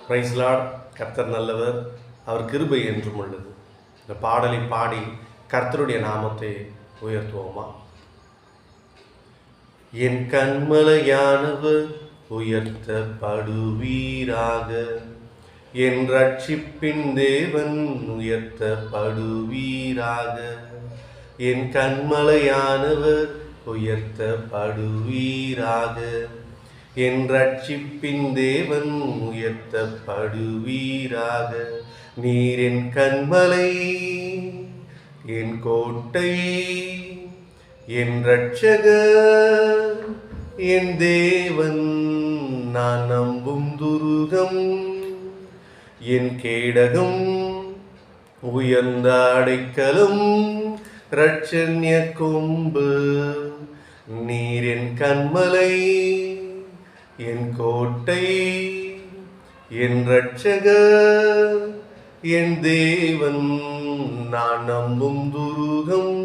Price Lord. கர்த்தர் நல்லவர், அவர் கிருபை என்றும் உள்ளது. இந்த பாடலை பாடி கர்த்தருடைய நாமத்தை உயர்த்துவோமா? என் கண்மலையானவர் உயர்த்தப்படுவீராக, என் ரட்சிப்பின் தேவன் உயர்த்தப்படுவீராக. என் கண்மலையானவர் உயர்த்தப்படுவீராக, என் ரட்சிப்பின் தேவன் உயர்த்தப்படுவீராக. நீர் என் கண்மலை, என் கோட்டை, என் ரட்சகர், என் தேவன், நான் நம்பும் துருகம், என் கேடகம், உயர்ந்த அடைக்கலம், இரட்சண்ய கொம்பு. நீர் என் கண்மலை, என் கோட்டை, என் ரட்சகர், என் தேவன், நான் நம்பும் துருகம்,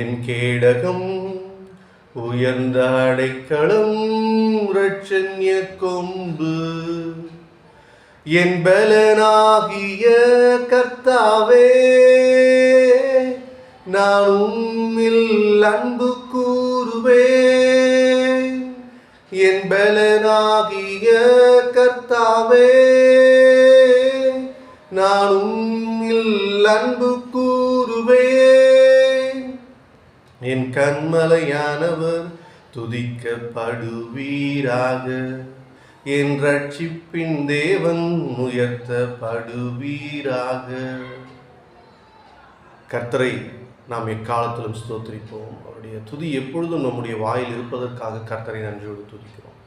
என் கேடகம், உயர்ந்த அடைக்கலம், இரட்சண்ய கொம்பு. என் பலனாகிய கர்த்தாவே, நான் உம்மில் அன்பு கூறுவேன். என் பலனாகிய கர்த்தாவே, நான் உம்மில் அன்பு கூறுவேன். என் கண்மலையானவர் துதிக்கப்படுவீராக, என் ரட்சிப்பின் தேவன் உயர்த்தப்படுவீராக. கர்த்தரை நாம் எக்காலத்திலும் ஸ்தோத்திரிப்போம். அவருடைய துதி எப்பொழுதும் நம்முடைய வாயில் இருப்பதற்காக கர்த்தரை நன்றியோடு துதிக்கிறோம்.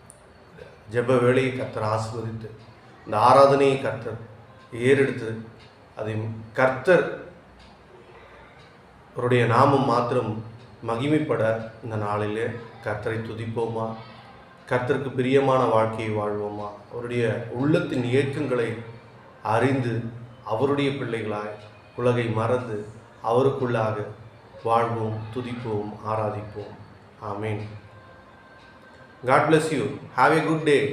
ஜெப வேளையை கர்த்தர் ஆசீர்வதித்து, இந்த ஆராதனையை கர்த்தர் ஏறெடுத்து, அதை கர்த்தர் அவருடைய நாமம் மாத்திரம் மகிமைப்பட இந்த நாளிலே கர்த்தரை துதிப்போமா? கர்த்தருக்கு பிரியமான வாழ்க்கையை வாழ்வோமா? அவருடைய உள்ளத்தின் இயக்கங்களை அறிந்து அவருடைய பிள்ளைகளாய் உலகை மறந்து அவருக்குள்ளாக வாழ்வோம், துதிப்போம், ஆராதிப்போம். ஆமேன். God bless you. Have a good day.